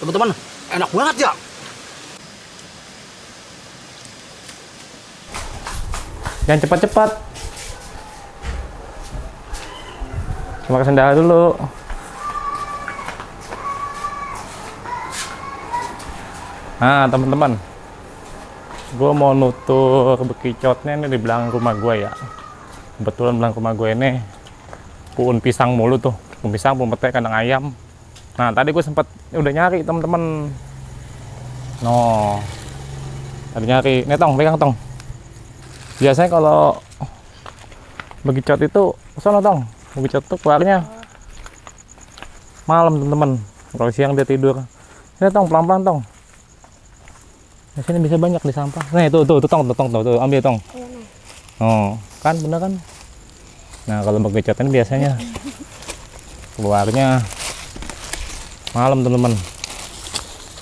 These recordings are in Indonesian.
Teman-teman, enak banget ya. Jangan cepat-cepat. Coba sendal dulu. Nah, teman-teman, gue mau nutur bekicotnya ini di belakang rumah gue ya. Kebetulan belakang rumah gue ini pohon pisang mulu tuh, pohon pisang, pohon petai, kandang ayam. Nah, tadi gue sempet udah nyari teman-teman. No, tadi nyari. Nih tong, pegang tong. Biasanya kalau bekicot itu, sana tong, bekicot tuh keluarnya malam teman-teman. Kalau siang dia tidur. Ini tong, pelan-pelan tong. Di sini bisa banyak di sampah. Nah, tuh tong, ambil tong. Oh, kan bener kan? Nah, kalau bekicot ini biasanya keluarnya malam teman-teman.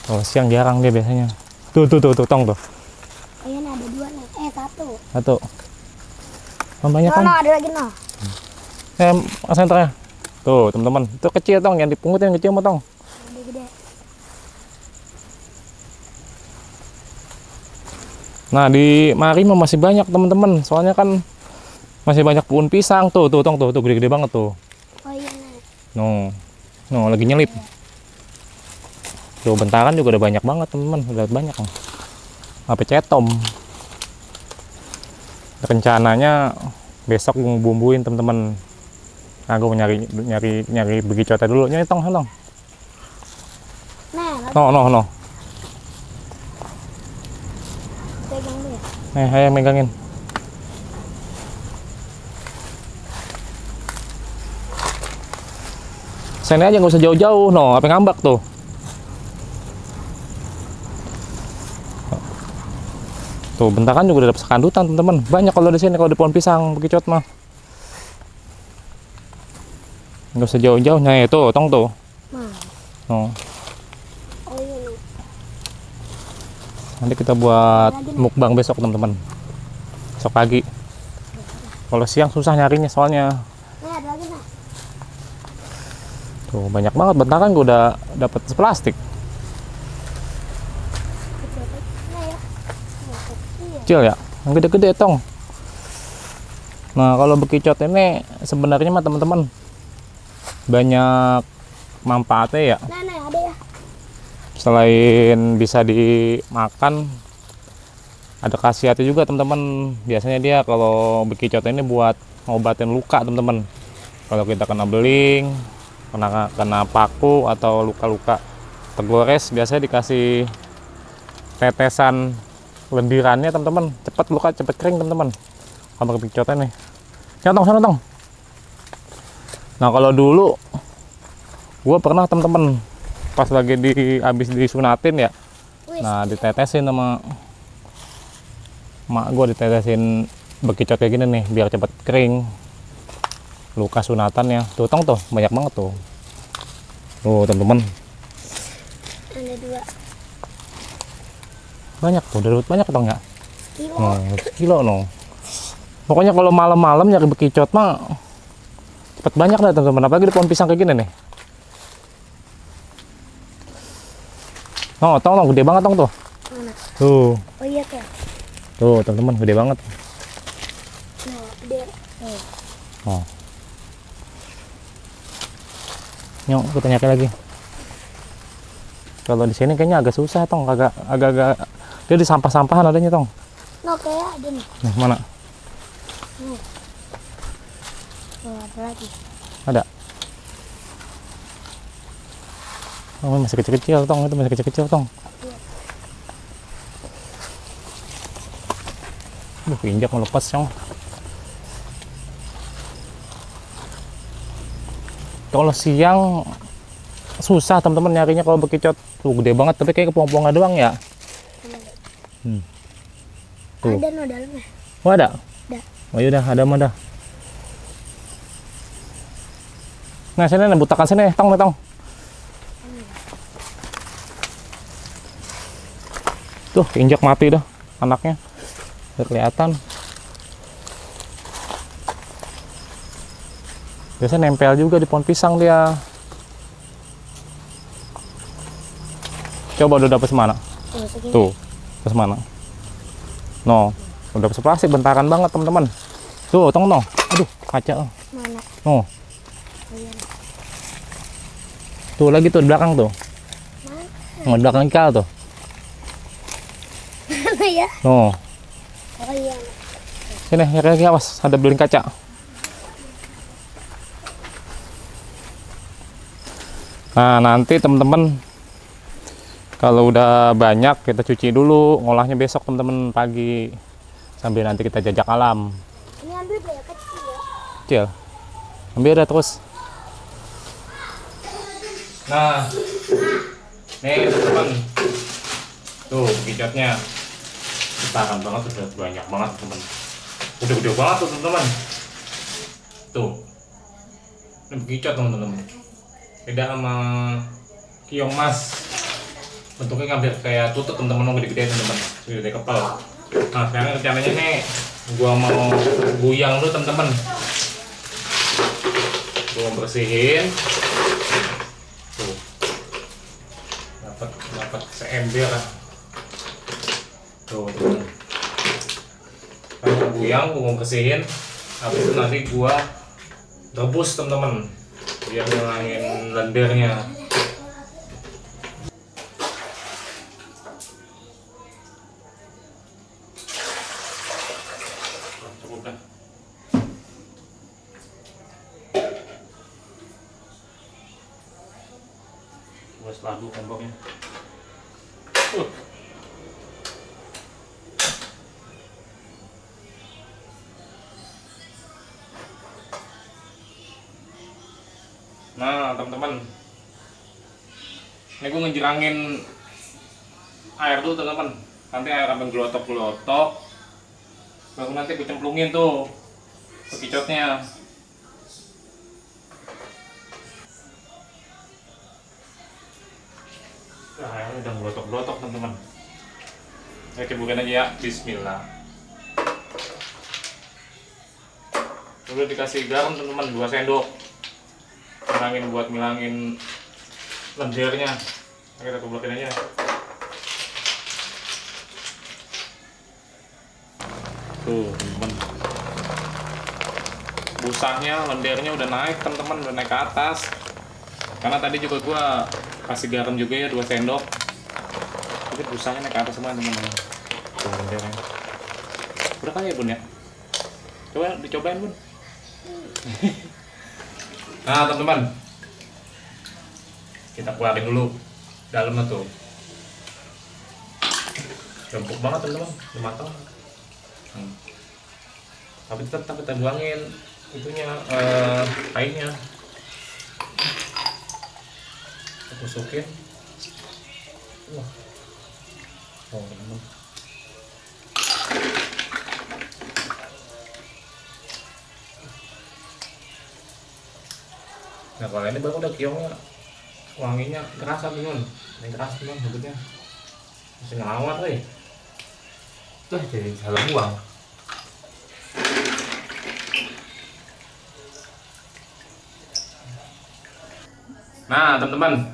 Kalau siang jarang dia biasanya. Tuh tong tuh. Iya, ada dua nih. Satu. Satu. Banyak kan? Ada lagi no. Senternya. Tuh, teman-teman. Itu kecil tong, yang dipungut yang kecil mah tong. Gede-gede. Nah, di mari mah masih banyak teman-teman. Soalnya kan masih banyak pohon pisang tuh tong tuh gede-gede banget tuh. Oh iya nih. No, lagi nyelip. Tuh bentaran juga udah banyak banget teman-teman, udah banyak. Apa cetom. Rencananya besok gue bumbuin teman-teman. Nah, gue mau nyari bekicotnya dulu. Nyari tong. Nah, No. pegang dulu ya. Ayo megangin. Sini aja nggak usah jauh-jauh, no, apa ngambak tuh. Tuh, bentakan juga udah dapet sekandutan, teman-teman. Banyak kalau di sini, kalau di pohon pisang, bekicot mah. Nggak usah jauh-jauh, nah itu, tong tuh. No. Oh iya nih. Nanti kita buat mukbang besok, teman-teman. Besok pagi. Kalau siang susah nyarinya soalnya. Nih ada lagi nah. Tuh, banyak banget bentakan gue udah dapet plastik. Nah ya. Kecil ya, yang gede-gede tong. Nah, kalau bekicot ini sebenarnya mah teman-teman banyak manfaatnya ya. Nah ada ya. Selain bisa dimakan, ada khasiatnya juga teman-teman. Biasanya dia kalau bekicot ini buat ngobatin luka teman-teman. Kalau kita kena beling, kena paku atau luka-luka tergores, biasanya dikasih tetesan lendirannya teman-teman, cepat luka cepat kering teman-teman. Kalau bekicotnya nih, ya tong sana tong. Nah, kalau dulu gue pernah teman-teman pas lagi habis disunatin ya, nah ditetesin sama mak gue, ditetesin bekicot kayak gini nih biar cepat kering luka sunatannya. Tuh tong tuh banyak banget tuh. Tuh teman-teman, Ada dua. banyak tuh, udah banyak tong ya. Kilo. Kilo no. Pokoknya kalau malam-malam nyari bekicot mah cepet banyak dah teman-teman, apalagi di pohon pisang kayak gini nih. Tong gede banget tong tuh. Mana? Tuh. Oh iya tuh. Tuh teman-teman, gede banget. Nah, gede. Oh. Nyok, kita nyari lagi. Kalau di sini kayaknya agak susah tong, agak dia di sampah-sampahan adanya tong. No, kayak ada nih. Nah, mana? Oh, ada lagi. Ada. Oh, masih kecil-kecil tong, itu masih kecil-kecil tong. Injak melepas yang. Kalau siang susah teman-teman nyarinya kalau bekicot. Tuh gede banget, tapi kayak kepong-pongan doang ya. Tuh. Ada no dalamnya. Oh ada? Ada. Oh yaudah, ada mah dah. Nah sini nih, butakan sini, tong. Tuh, injak mati dah anaknya. Udah kelihatan. Biasanya nempel juga di pohon pisang dia. Coba udah dapet semana? Tuh, segini. Tuh, dapet semana? No, udah dapet seplastik, bentaran banget teman-teman. Tuh, tong no. Aduh, kaca. Mana? No, Oh, iya. tuh lagi tuh di belakang tuh. Mana? Di belakang Ikal tuh. Mana ya? No, Oh iya. sini, ya awas, ada beling kaca. Nah, nanti teman-teman kalau udah banyak kita cuci dulu, ngolahnya besok teman-teman pagi. Sambil nanti kita jajak alam. Ini ambil banyak kecil ya. Kecil. Ambil dah terus. Nah, nih teman-teman. Tuh, bekicotnya. Bentaran banget, udah banyak banget teman. Udah gede banget tuh teman-teman. Tuh. Ini bekicot teman-teman. Beda sama kiong mas, bentuknya hampir kayak tutut teman-teman, gede-gede teman-teman, gede kepal. Nah sekarang rencananya nih gua mau guyang dulu teman-teman. Gua mau bersihin. Tuh, dapat seember lah. Tuh teman-teman, kalau mau guyang gua mau bersihin, habis itu nanti gua rebus teman-teman biar ngilangin lendirnya. Cukup dah. Gua seladu kompoknya. Nah teman-teman, ini gue ngejirangin air dulu teman-teman. Nanti air akan gelotok-gelotok, baru nanti gue cemplungin tuh bekicotnya. Nah ini udah gelotok-gelotok teman-teman. Saya ceburin aja ya, bismillah. Udah dikasih garam teman-teman, 2 sendok. Buat ngilangin lendirnya. Kita tublokin aja. Tuh teman-teman, busanya lendirnya udah naik teman-teman, udah naik ke atas. Karena tadi juga gua kasih garam juga ya, 2 sendok. Jadi busanya naik ke atas semua teman-teman. Tuh lendirnya udah kali ya bun ya, coba dicobain bun. Nah teman-teman, kita keluarin dulu dalamnya tuh. Empuk banget teman-teman, udah matang. Tapi tetap kita buangin itunya, airnya. Kita masukin. Wah, oh teman-teman. Nah kalau ini baru udah kiongnya, wanginya kerasa teman, ini keras teman sebutnya, masih ngelawat weh. Tuh jadi salah buang. Nah teman-teman,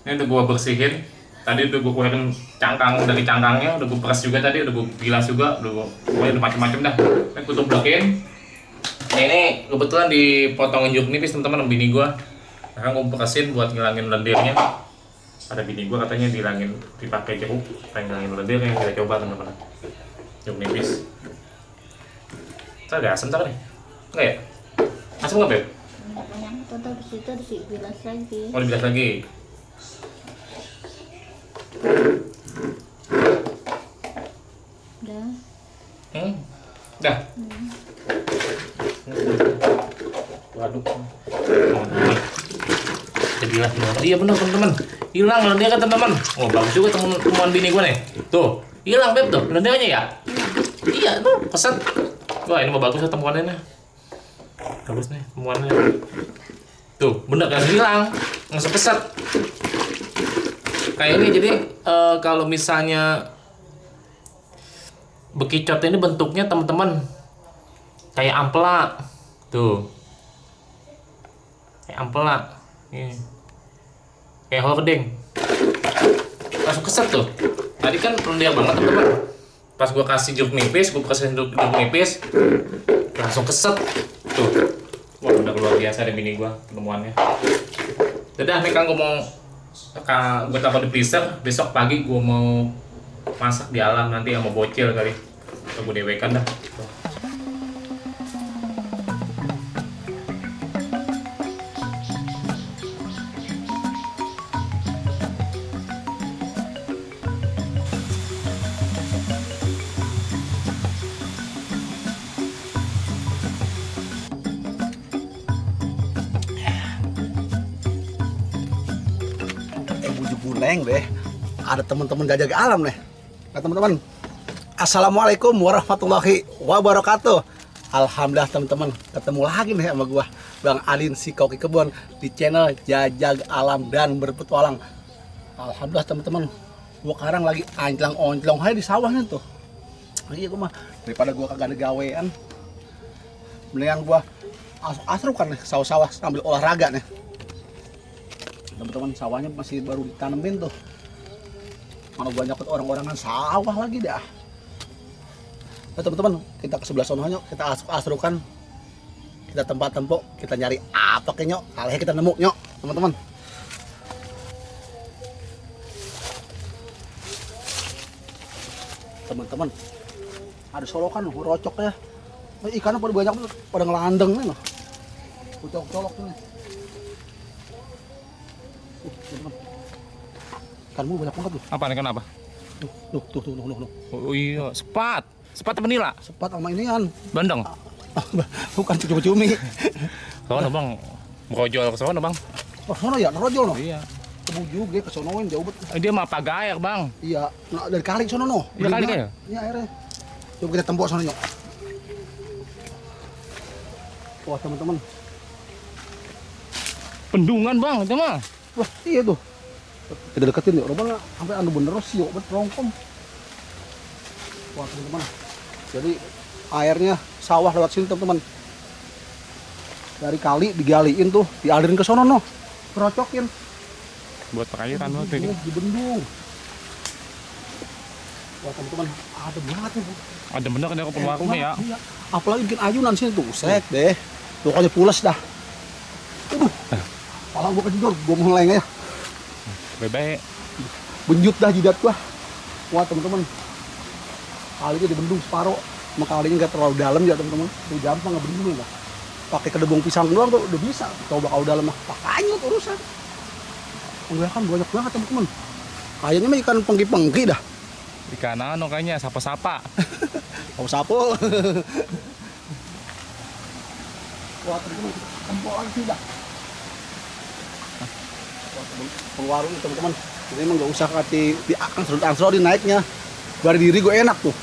ini udah gua bersihin. Tadi udah gua keluarin cangkang dari cangkangnya, udah gua peras juga tadi, udah gua bilas juga, udah macam-macam dah. Ini gua tublokin. Nah, ini kebetulan dipotongin jeruk nipis teman-teman sama bini gua. Sekarang gua perasin buat ngilangin lendirnya. Ada bini gua katanya dipakai jeruk, pengen ngilangin lendirnya. Kita coba teman-teman. Jeruk nipis. Ada asam tak nih? Enggak ya? Asam nggak Beb? Tetap di situ dibilas lagi. Oh dibilas lagi. Udah. Dah. Waduh. Bilas nih. Iya benar teman-teman. Hilang lendirnya kan teman-teman. Oh bagus juga temuan bini gua nih. Tuh, hilang Beb tuh lendirnya ya. Iya tuh, keset. Wah ini mah bagus ya temuannya nih. Bagus nih temuannya. Tuh, bener kan hilang, langsung keset. Kayak ini jadi kalau misalnya bekicot ini bentuknya teman-teman kayak ampela. Tuh. Kayak ampela. Nih. Kayak hordeng. Langsung keset tuh. Tadi kan rendah banget teman-teman. Pas gua kasih jeruk nipis, gua kasih jeruk nipis, langsung keset. Tuh. Wah, udah luar biasa deh bini gua penemuannya. Udah, nih kan gua mau gua taruh di freezer. Besok pagi gua mau masak di alam nanti sama bocil kali. Gua dewekan dah. Tuh. Bujuk buleng deh. Ada teman-teman jajak alam nih. Nah teman-teman, assalamualaikum warahmatullahi wabarakatuh. Alhamdulillah teman-teman, ketemu lagi nih sama gua Bang Alin si Koki Kebon di channel Jajak Alam dan Berpetualang. Alhamdulillah teman-teman, gua sekarang lagi anjlang-onjlong aja di sawahnya tuh. Iya gua mah daripada gua kagak ada gawean, mendingan gua asrukan nih sawah-sawah sambil olahraga nih. Teman-teman, sawahnya masih baru ditanemin tuh. Mana banyak orang-orangan sawah lagi dah. Nah teman-teman, kita ke sebelah sono nyok, kita asrukan, kita tempat-tempok, kita nyari apa ke nyok, kali kita nemu nyok, teman-teman. Teman-teman, ada solokan loh, rocoknya. Ikannya pada banyak pada ngelandeng nih loh. Colok-colok nih. Teman-teman. Ikanmu banyak banget tuh. Apa nih, kan apa? Tuh. Oh iya, sepat. Sepat apa nila? Sepat sama inian. Bandeng. Bukan cumi-cumi. Sono bang, brojol ke sono bang. Oh, sono ya, nerojol no. Iya. Kebujuk dia ke sonoin jauh bet. Dia mah pagair bang. Iya, nah, dari kali sono no. Iya kali kayak. Iya airnya. Coba kita tembok sono nyok. Wah teman-teman. Bendungan bang, itu mah. Wah iya tuh. Kita deketin yuk, rupanya sampai anu bener sih yuk, bet rongkom. Wah teman-teman. Jadi airnya sawah lewat sini teman-teman. Dari kali digaliin tuh, dialirin ke sono no. Kerocokin. Buat perairan loh tuh. Di bendung. Wah teman-teman, ada banget nih. Ada bener kan aku pewarungnya ya. Iya. Apalagi bikin ayunan sini tuh, set deh. Pokoknya pulas dah. Aduh. Palang gua kejedor, gua mau ngeleng ya. Bebek. Benjut dah jidat gua. Wah teman-teman. Kalinya di bendung separuh. Sama kalinya nggak terlalu dalam ya teman-teman. Udah gampang nggak bendung lah. Pakai kedebong pisang doang tuh udah bisa. Coba kalau dalam mah pakainya tuh urusan. Enggak kan banyak banget teman-teman. Kayaknya mah ikan pengki-pengki dah. Ikan ano kayaknya, sapa-sapa. Kau sapo. Wah teman-teman, tempok lagi sih dah. Wah pengwarung teman-teman. Jadi emang nggak usah kasih di angsur naiknya. Dari diri gue enak tuh.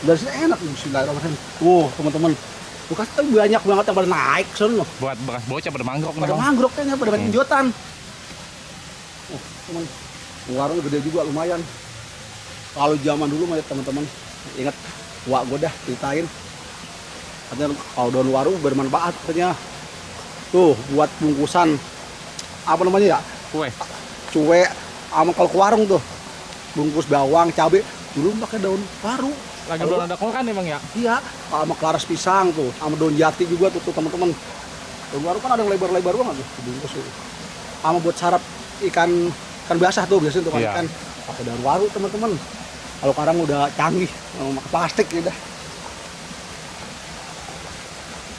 Dari sini enak. Bismillahirrahmanirrahim. Teman-teman. Bukan tuh banyak banget yang pada naik sono. Buat bekas bocah pada mangrok nih Pada bang. mangrok kayaknya pada banyak injotan. Teman. Pengwarung gede juga lumayan. Kalau zaman dulu mah ya teman-teman. Ingat wak gue dah ceritain. Katanya kalau daun warung bermanfaat katanya. Tuh buat bungkusan apa namanya ya? Kue. Cuek sama kalau ke warung tuh. Bungkus bawang, cabai dulu pakai daun waru. Lagi belum ada kokan nih bang ya? Iya, sama klaras pisang tuh, sama daun jati juga tuh teman-teman. Daun waru kan ada yang lebar-lebar banget tuh, bungkus tuh. Sama buat sarap ikan basah tuh biasanya tuh kan Iya. ikan pakai daun waru teman-teman. Kalau sekarang udah canggih, pakai plastik ya dah.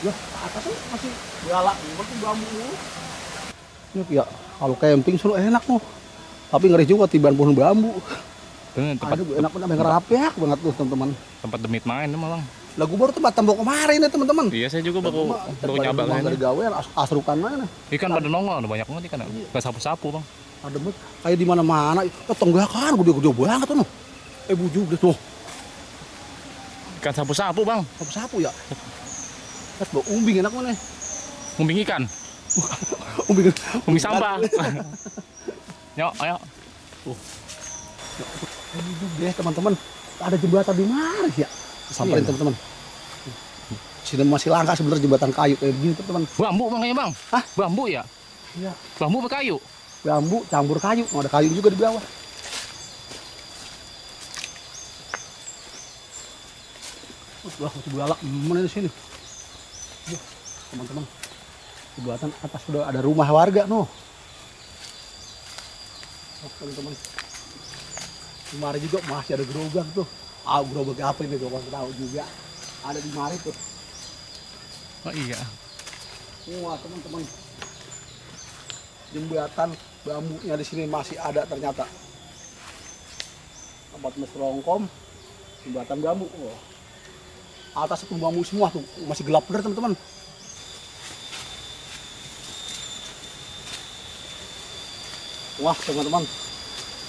Ya, atasnya masih galak, berarti bambu. Ya, kalau camping selalu enak loh. Tapi ngeri juga tiban pohon bambu. Ini tempat Aduh, enak banget, ngerapiak banget tuh teman-teman. tempat demit main emang bang. Lagu baru tempat tembok kemarin ya teman-teman. Iya saya juga baru nyaba dari ini. gawean asrukan mana. Ikan pada nongol, ada banyak banget ikan. Gak sapu-sapu bang. Ada banget kayak di mana-mana. Tenggakan gede-gede banget tuh. Bujuk deh tuh. Ikan sapu-sapu bang. Sapu ya. Lihat bau umbing enak mana. Ngumbing ikan. Umbing. Ngumbing sampah. Yuk, ayo. Bujuk deh teman-teman. Ada jembatan di mana ya? Samperin teman-teman. Sini masih langka sebenarnya jembatan kayu kayak begini teman-teman. Bambu makanya bang. Hah? Bambu ya? Iya. Bambu apa kayu? Bambu campur kayu, ada kayu juga di bawah. Wah, balak mana di sini? Teman-teman, jembatan atas sudah ada rumah warga noh. Teman-teman, kemarin juga masih ada gerobak tuh. Gerobak apa ini? Gua nggak tahu juga. Ada di mari tuh. Oh iya. Wah teman-teman, jembatan bambunya di sini masih ada ternyata. Tempat mesrongkom, jembatan bambu. Oh. Atas itu bambu semua tuh, masih gelap bener teman-teman. Wah teman-teman,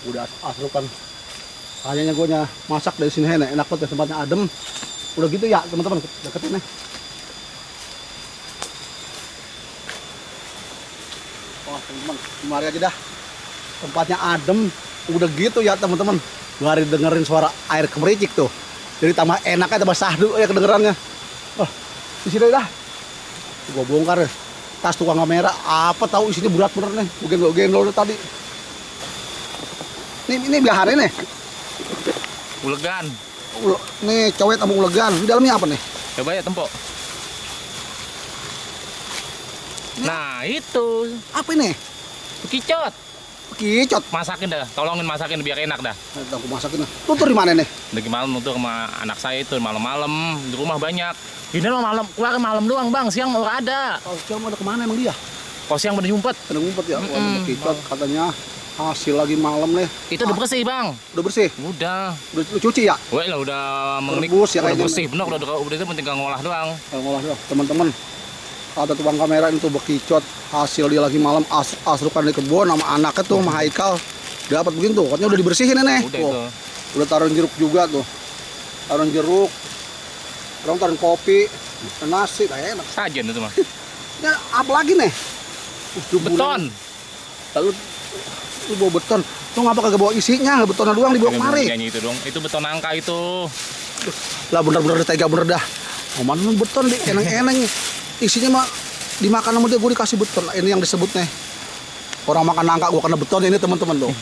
udah asrukan. Kayaknya gue masak dari sini enak banget, tempatnya adem. Udah gitu ya teman-teman, deketin nih. Wah teman-teman, mari aja dah. Tempatnya adem, udah gitu ya teman-teman. Mari dengerin suara air kemericik tuh. Jadi tambah enaknya, tambah sahdu ya kedengerannya. Oh, di sini dah. Gua bongkar ya. Tas tukang kamera, apa tahu isinya berat bener nih. Gendol tadi. Ini bahannya nih. Ulegan. Nih cowet sama ulegan. Di dalamnya apa nih? Coba ya tempok. Nah itu. Apa ini? Bekicot. Kicot. Masakin dah, tolongin masakin biar enak dah. Aku masakin. Tutur di mana nih? Lagi malam tuh sama anak saya itu malam-malam di rumah banyak. Ini mah malam keluar malam doang bang, siang nggak ada. Oh, siang mau ada kemana emang dia? Kok siang pada nyumpet? Ada ngumpet ya? Wah, kicot katanya hasil lagi malam nih. Itu udah bersih bang. Udah bersih? Udah. Udah lu cuci ya? Wah lah udah Rebus ya udah kayaknya. bersih, bener udah itu penting ngolah doang. Ngolah doang. Teman-teman, ada tukang kamera itu bekicot hasil dia lagi malam asrukan di kebun sama anaknya tuh sama Haikal. Dapat begini tuh, katanya udah dibersihin nih. Udah Tuh. itu. Udah taruh jeruk juga tuh. Taruh jeruk. Orang taruh kopi, nasi, kayak enak. Sajen itu mah. Ya, apa lagi nih? Beton. Lalu lu bawa beton. Lu ngapa kagak bawa isinya? Betonnya doang dibawa kemari. Kayaknya itu dong. Itu beton nangka itu. Lah bener-bener tega bener dah. Oh, mana beton di eneng-eneng. Isinya mah dimakan sama dia, gue dikasih beton. Ini yang disebut nih. Orang makan nangka gue kena beton ini teman-teman tuh.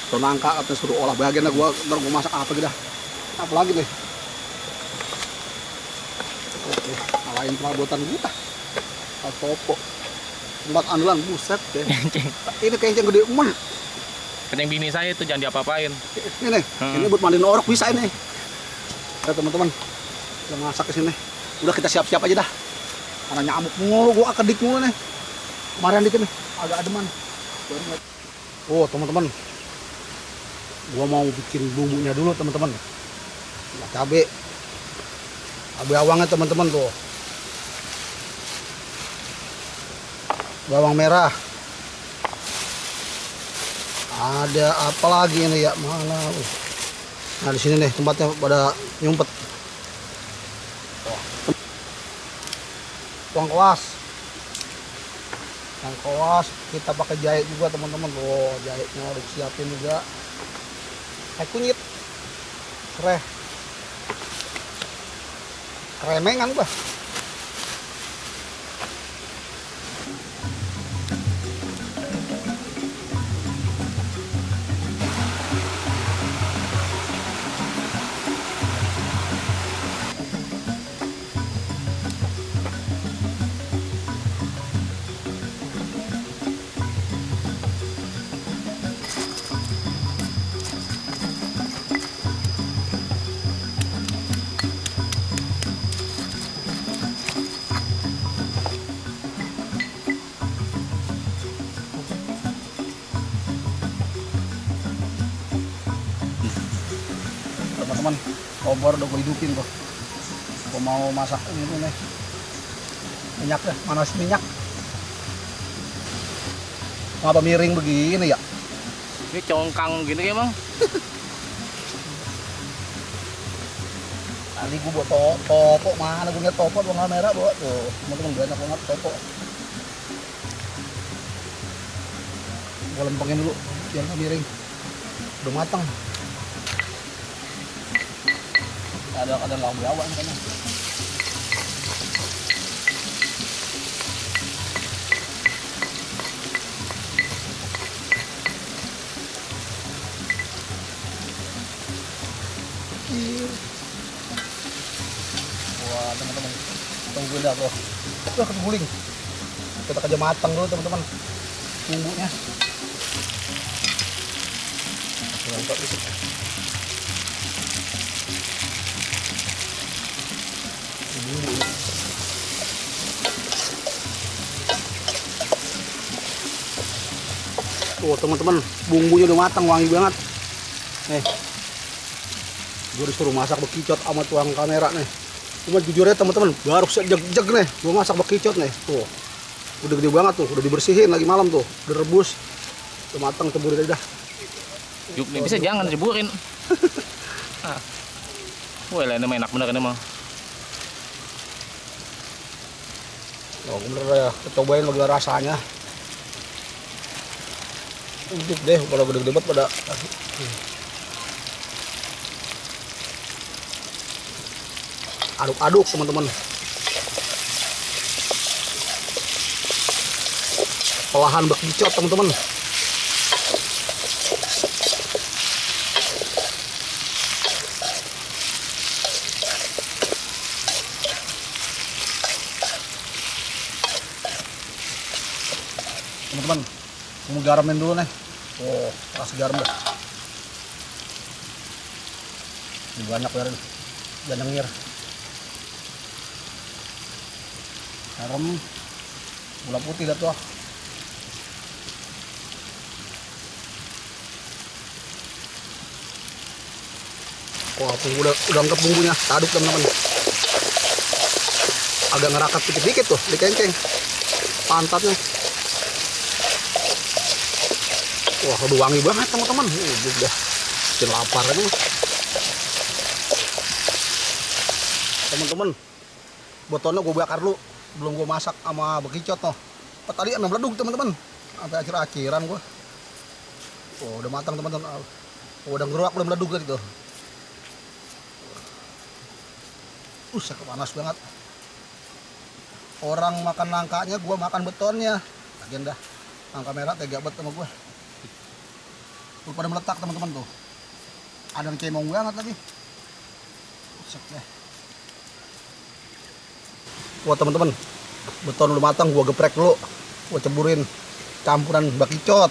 Beton nangka katanya suruh olah bagiannya gue, ntar gue masak apa gitu dah. Apa lagi nih? Oke, alain perabotan gue. Topo. Tempat andalan buset deh. Ini kencing gede emen. Kencing bini saya itu jangan diapa-apain. Ini nih, ini buat mandiin orok bisa ini. Ya teman-teman, kita masak ke sini. Udah kita siap-siap aja dah. Karena nyamuk mulu, gua kedik mulu nih. Kemarin dikit nih, agak ademan. Oh teman-teman, gua mau bikin bumbunya dulu teman-teman. Cabai bawangnya teman-teman tuh. Bawang merah. Ada apa lagi ini ya? Mana? Nah di sini nih tempatnya pada nyumpet. Tuang kelas. Yang kelas kita pakai jahit juga teman-teman. Oh jahitnya udah siapin juga. Kayak kunyit. Sereh. Kremengan gua. Teman-teman, kompor udah gue hidupin tuh. Gue mau masak ini nih. Minyak deh, mana sih minyak? Ngapa miring begini ya? Ini congkang gini kayak bang. Tadi gue buat topo, mana gue liat topo warna merah bawa tuh. Teman-teman banyak banget topo. Gue lempengin dulu biar nggak miring. Udah matang. Ada nggak bawang kan? Wah, teman-teman. Tungguin dah, Bro. Udah keguling. Kita aja matang dulu, teman-teman. Bumbunya. Mantap itu. Bumbu. Tuh, teman-teman, bumbunya udah matang, wangi banget. Nih. Gue disuruh masak bekicot sama tuang kamera nih. Cuma jujur ya teman-teman, baru sejeg-jeg nih gue masak bekicot nih. Tuh. Udah gede banget tuh, udah dibersihin lagi malam tuh. Udah rebus. Udah matang, ceburin aja dah. Yuk, nih bisa jangan ceburin. Wah, ini mah enak bener ini mah. Oh, bener ya, cobain bagaimana rasanya. Udah deh, kalau gede-gede banget pada. Aduk-aduk teman-teman. Olahan bekicot teman-teman. Teman-teman, mau garamin dulu nih. Oh, kasih garam dah. Ini banyak biarin. Jangan nyengir. Garam, gula putih dah tuh. Wah, udah lengkap bumbunya. Aduk teman-teman. Agak ngerakat dikit-dikit tuh, dikengkeng. Pantatnya. Wah, udah wangi banget teman-teman. Udah bikin lapar aja. Teman-teman, botolnya gue bakar dulu. Belum gue masak sama bekicot tuh. Oh, tadi ada meleduk teman-teman. Sampai akhir-akhiran gue. Oh, udah matang teman-teman. Oh, udah ngeruak, udah meleduk gitu. Panas banget. Orang makan nangkanya, gue makan betonnya. Lagian dah, nangka merah tega banget sama gue. Tuh pada meletak teman-teman tuh. Ada yang cemong banget lagi. Buset deh. Wah teman-teman, beton udah matang, gue geprek dulu. Gue ceburin campuran bakicot.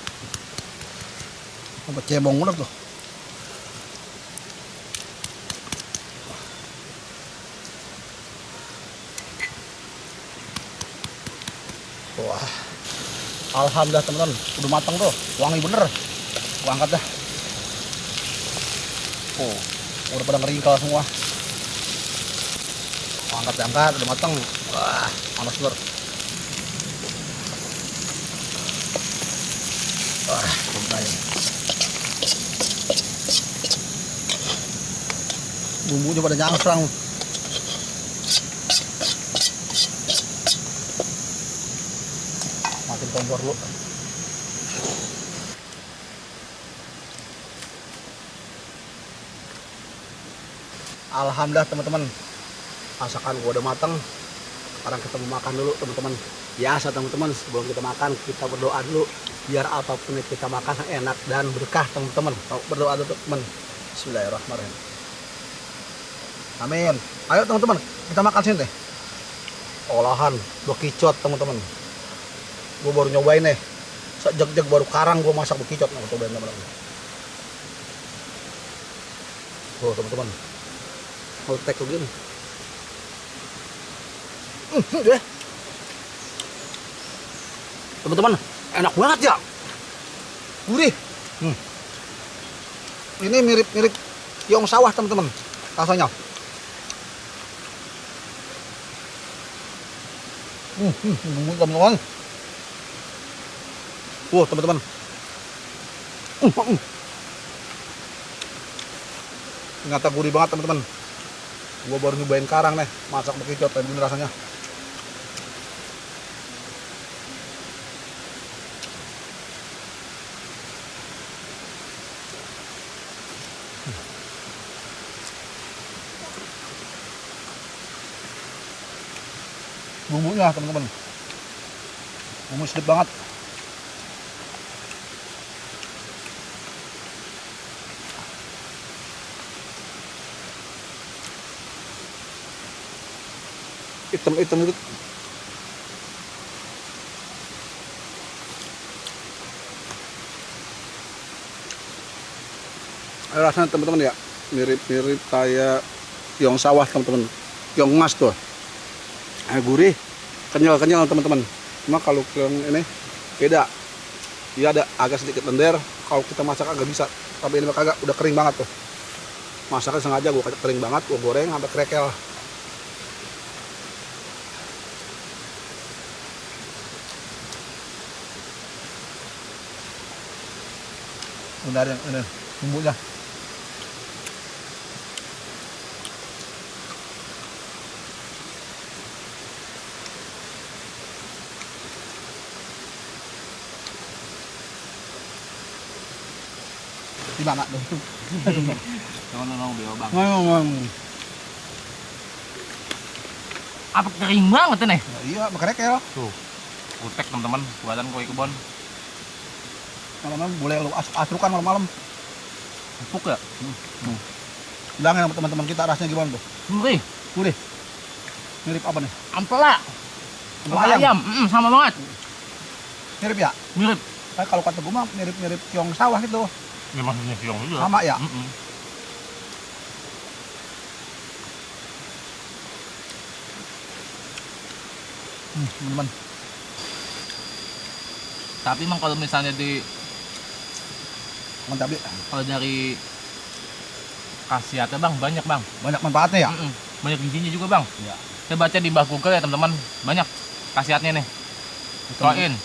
Sampai cemong bener tuh. Wah, alhamdulillah teman-teman, udah matang tuh, wangi bener. Gua angkat dah. Oh, udah pada ngeringkal semua. Angkat, udah matang. Wah, panas bener. Wah, lumayan. Bumbunya pada nyangsrang. Matiin kompor dulu. Alhamdulillah teman-teman, masakan gua udah matang. Sekarang kita mau makan dulu teman-teman. Biasa teman-teman, sebelum kita makan kita berdoa dulu biar apapun yang kita makan enak dan berkah teman-teman. Berdoa dulu teman. Bismillahirrahmanirrahim. Amin. Ayo teman-teman, kita makan sini teh. Olahan bekicot teman-teman. Gua baru nyobain nih. Sejeg-jeg baru karang gua masak bekicot. Nah, cobain teman-teman. Tuh teman-teman. Tek begini. Teman-teman, enak banget ya. Gurih. Ini mirip-mirip yong sawah teman-teman. Rasanya. Teman-teman. Wah, teman-teman. Ternyata gurih banget teman-teman. Gua baru nyobain karang nih, masak bekicot kayak begini rasanya. Bumbunya teman-teman, bumbu sedap banget. hitam-hitam itu. Rasanya teman-teman ya mirip-mirip kayak tiong sawah teman-teman, tiong emas tuh. Gurih, kenyal-kenyal teman-teman. Cuma kalau tiong ini beda, dia ada agak sedikit lender. Kalau kita masak agak bisa, tapi ini kagak, udah kering banget tuh. Masaknya sengaja gue kering banget, gue goreng sampai krekel. Udah ada ini bumbunya. Di mana tuh? Nong beo bang. Ngomong. Apa kering banget nih? Iya, krekel. Tuh, utek teman-teman, buatan kue kebon. Malam-malam boleh lu asrukan malam-malam. Empuk ya? Bilangin sama teman-teman kita rasanya gimana tuh? Gurih, Gurih. Mirip apa nih? ampela, Sama ayam. sama banget. Mirip ya? Mirip. Kalau kata gue mah mirip-mirip tiong sawah gitu. Ya maksudnya siong juga. Sama ya? Teman-teman. Tapi emang kalau misalnya Mantap ya. kalau dari khasiatnya bang, banyak bang. Banyak manfaatnya ya? Banyak gizinya juga bang. Iya. Saya baca di Mbah Google ya teman-teman, banyak khasiatnya nih. Protein,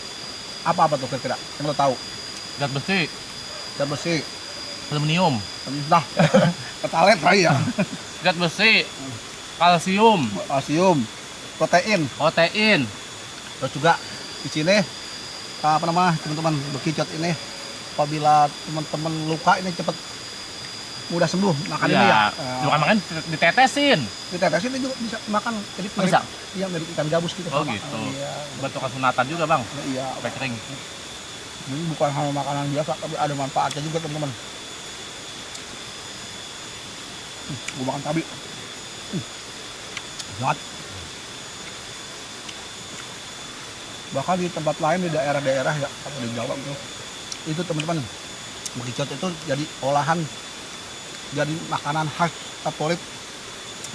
Apa tuh kira-kira? Yang lo tahu? zat besi, Zat besi. aluminium, Nah, ketalet kali ya. zat besi, kalsium, Kalsium, protein. protein. Terus juga di sini apa namanya teman-teman bekicot ini apabila teman-teman luka ini cepat mudah sembuh makan ini ya. Bukan makan ditetesin. Ditetesin itu juga bisa makan. Jadi Bisa? Iya, mirip ikan gabus gitu. Oh sama. gitu. Iya. Buat tukang sunatan juga bang, Iya. sampai kering. Jadi bukan hanya makanan biasa tapi ada manfaatnya juga teman-teman. Gue makan cabai. Banget. Bahkan di tempat lain di daerah-daerah ya atau di Jawa gitu, itu teman-teman bekicot itu jadi olahan, jadi makanan khas favorit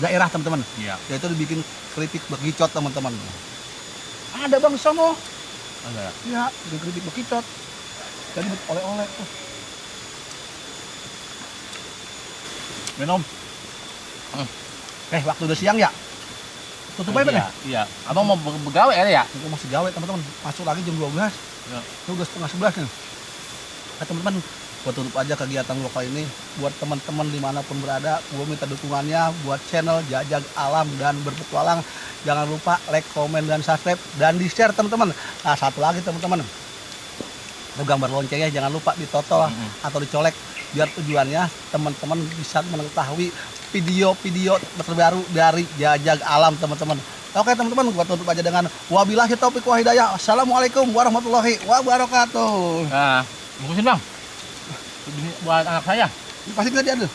daerah teman-teman. Iya. Yaitu dibikin keripik bekicot teman-teman. Ada bang sono. Ada ya? Ya, di keripik bekicot. Jadi oleh-oleh tuh. Minum. Waktu udah siang ya. Tutup aja nih. Iya. Abang mau begawe ya? Aku masih gawe teman-teman. Masuk lagi jam 12. Ya. Itu udah setengah 11 nih. Nah, teman-teman, gua tutup aja kegiatan lokal ini. Buat teman-teman dimanapun berada, gua minta dukungannya buat channel Jajag Alam dan Berpetualang. Jangan lupa like, komen, dan subscribe dan di share teman-teman. Nah, satu lagi teman-teman, itu gambar loncengnya jangan lupa ditotol atau dicolek biar tujuannya teman-teman bisa mengetahui video-video terbaru dari Jajag Alam teman-teman. Oke teman-teman, gua tutup aja dengan wabillahi taufiq wa hidayah. Assalamualaikum warahmatullahi wabarakatuh. Nah, bungkusin bang. Ini buat anak saya. Pasti bisa diadil.